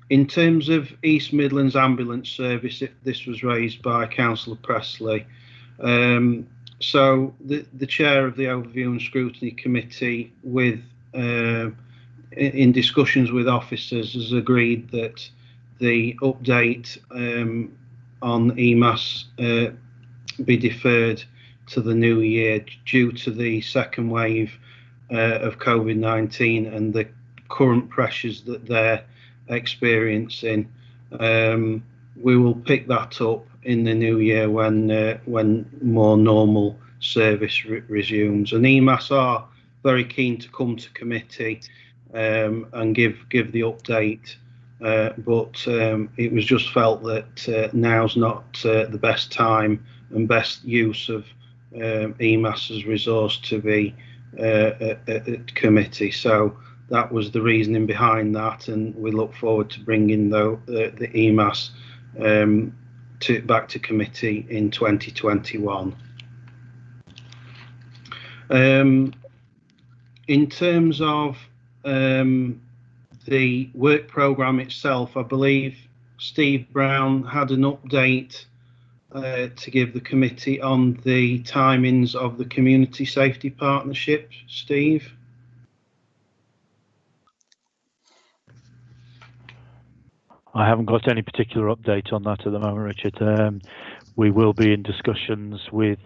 In terms of East Midlands Ambulance Service, this was raised by Councillor Pressley. So the chair of the Overview and Scrutiny Committee, in discussions with officers, has agreed that the update on EMAS be deferred to the new year due to the second wave of COVID-19 and the current pressures that they're experiencing. We will pick that up in the new year when more normal service resumes. And EMAS are very keen to come to committee and give the update, but it was just felt that now's not the best time and best use of EMAS's resource to be at committee. So that was the reasoning behind that, and we look forward to bringing the EMAS back to committee in 2021. In terms of the work programme itself, I believe Steve Brown had an update to give the committee on the timings of the Community Safety Partnership. Steve? I haven't got any particular update on that at the moment, Richard. We will be in discussions with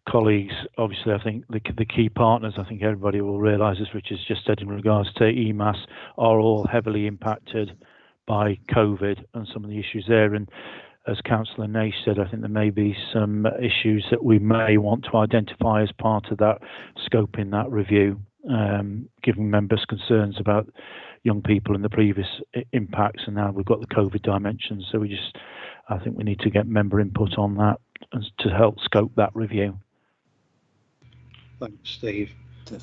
colleagues. Obviously, I think the key partners, I think everybody will realise, as Richard's just said, in regards to EMAS, are all heavily impacted by COVID and some of the issues there. And as Councillor Nash said, I think there may be some issues that we may want to identify as part of that scope in that review, giving members concerns about young people and the previous impacts, and now we've got the COVID dimension. So I think we need to get member input on that to help scope that review. Thanks, Steve.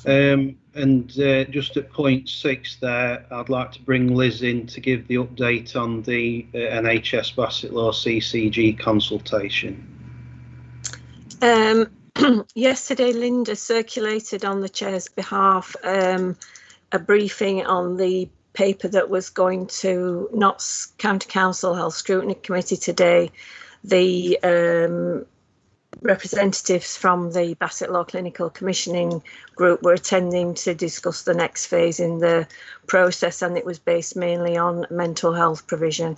And just at point 6 there, I'd like to bring Liz in to give the update on the NHS Bassett Law CCG consultation. Yesterday, Linda circulated on the chair's behalf a briefing on the paper that was going to Notts County Council Health Scrutiny Committee today. The representatives from the Bassett Law Clinical Commissioning Group were attending to discuss the next phase in the process, and it was based mainly on mental health provision.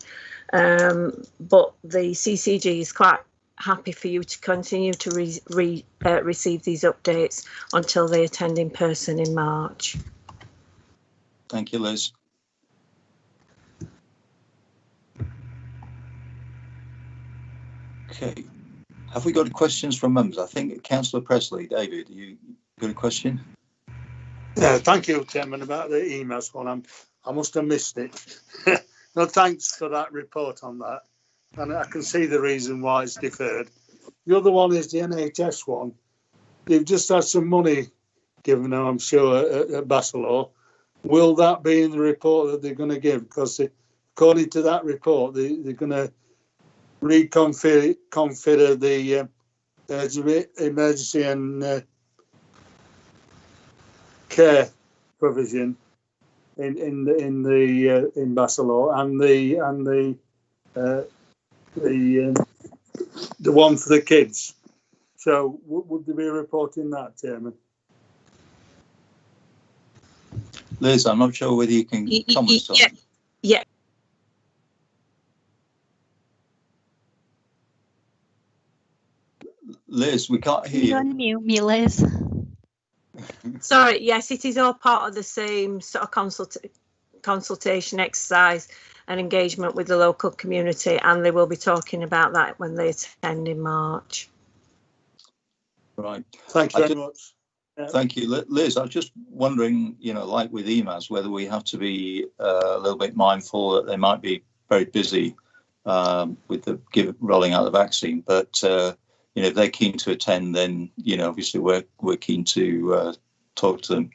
But the CCG is quite happy for you to continue to receive these updates until they attend in person in March. Thank you, Liz. Okay. Have we got questions from members? I think Councillor Pressley, David, you got a question? Thank you, Chairman, about the EMAS one. I must have missed it. No, thanks for that report on that. And I can see the reason why it's deferred. The other one is the NHS one. They've just had some money given them, I'm sure, at Bassett Law. Will that be in the report that they're going to give? Because according to that report, they're going to reconfigure the emergency and care provision in Basildor, and the one for the kids. So would there be a report in that, Chairman? Liz, I'm not sure whether you can comment on it. Yeah. Liz, we can't hear you. Unmute me, Liz. Sorry, yes, it is all part of the same sort of consultation exercise and engagement with the local community, and they will be talking about that when they attend in March. Right. Thank you very much. Thank you, Liz. I was just wondering, like with EMAS, whether we have to be a little bit mindful that they might be very busy with rolling out the vaccine, but if they're keen to attend, then obviously we're keen to talk to them.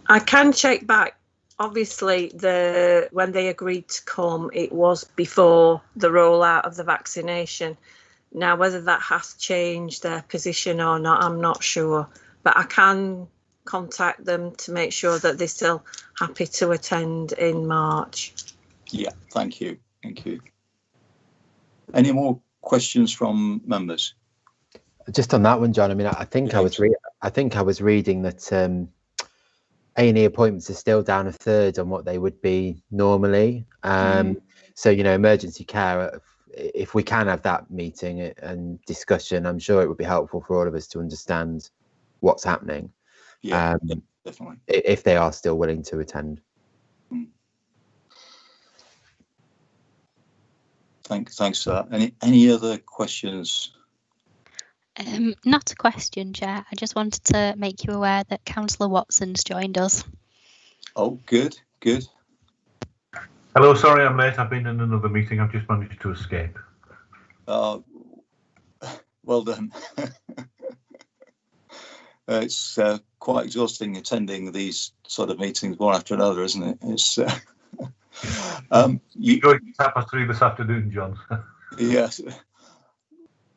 I can check back. Obviously, when they agreed to come, it was before the rollout of the vaccination. Now, whether that has changed their position or not, I'm not sure. But I can contact them to make sure that they're still happy to attend in March. Yeah, thank you. Thank you. Any more questions from members? Just on that one, John. I mean, I think I was reading that A&E appointments are still down a third on what they would be normally. So emergency care. If we can have that meeting and discussion, I'm sure it would be helpful for all of us to understand what's happening. Yeah, definitely. If they are still willing to attend. Thanks for that. Any other questions? Not a question, Chair. I just wanted to make you aware that Councillor Watson's joined us. Oh, good. Hello, sorry I'm late. I've been in another meeting. I've just managed to escape. Well done. It's quite exhausting attending these sort of meetings one after another, isn't it? It's you're going to 3:30 this afternoon, John. Yes.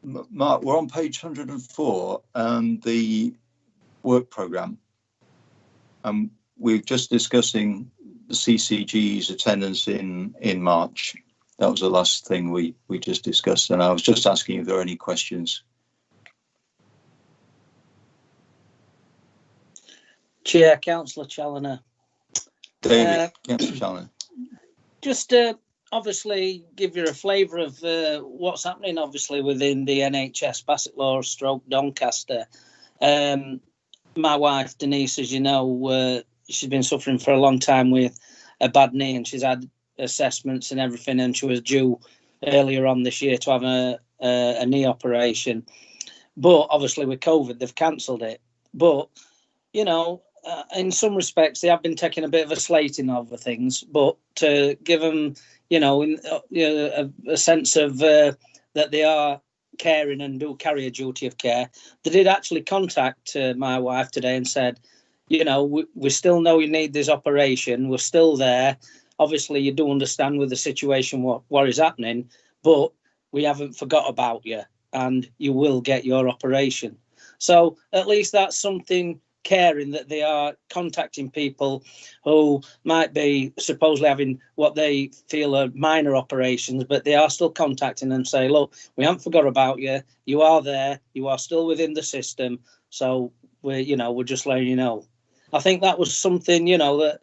Mark, we're on page 104 and the work programme. We're just discussing the CCG's attendance in March. That was the last thing we just discussed, and I was just asking if there are any questions. Chair, Councillor Challoner. David, Councillor Challoner. Just obviously give you a flavour of what's happening, obviously, within the NHS Basildor / Doncaster. My wife, Denise, as you know, she's been suffering for a long time with a bad knee, and she's had assessments and everything, and she was due earlier on this year to have a knee operation. But obviously with COVID, they've cancelled it. But, in some respects, they have been taking a bit of a slating over things, but to give them, a sense of that they are caring and do carry a duty of care. They did actually contact my wife today and said, we still know you need this operation. We're still there. Obviously, you do understand with the situation what is happening, but we haven't forgot about you, and you will get your operation. So at least that's something caring, that they are contacting people who might be supposedly having what they feel are minor operations, but they are still contacting them, say, look, we haven't forgot about you. You are there. You are still within the system. So we're just letting you know. I think that was something, that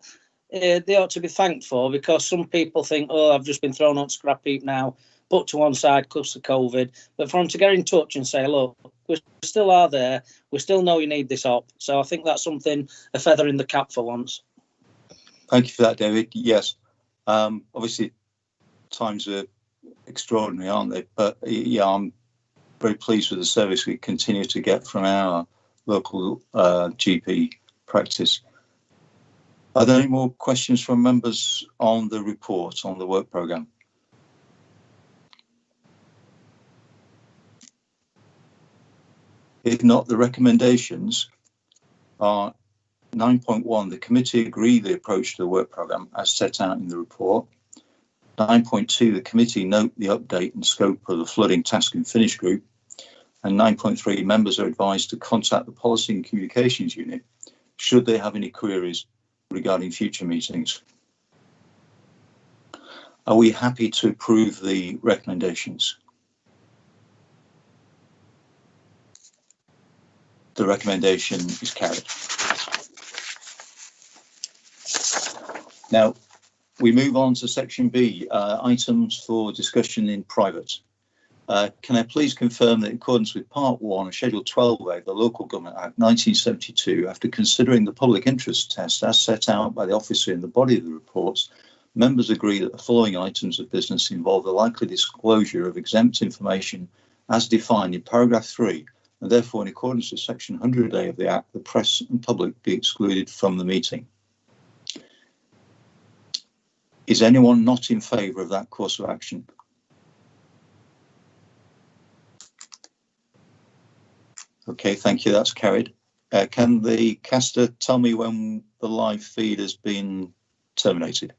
they ought to be thanked for, because some people think, oh, I've just been thrown on scrap heap now, put to one side because of COVID. But for them to get in touch and say, look, we still are there. We still know you need this op. So I think that's something, a feather in the cap for once. Thank you for that, David. Yes. Obviously, times are extraordinary, aren't they? But yeah, I'm very pleased with the service we continue to get from our local GP practice. Are there any more questions from members on the report, on the work programme? If not, the recommendations are 9.1, the committee agree the approach to the work programme as set out in the report. 9.2, the committee note the update and scope of the flooding task and finish group. And 9.3, members are advised to contact the Policy and Communications Unit should they have any queries regarding future meetings? Are we happy to approve the recommendations? The recommendation is carried. Now, we move on to section B, items for discussion in private. Can I please confirm that in accordance with Part 1 of Schedule 12A of the Local Government Act 1972, after considering the public interest test as set out by the officer in the body of the reports, members agree that the following items of business involve the likely disclosure of exempt information as defined in paragraph 3, and therefore in accordance with section 100A of the Act, the press and public be excluded from the meeting. Is anyone not in favour of that course of action? Okay, thank you, that's carried. Can the caster tell me when the live feed has been terminated?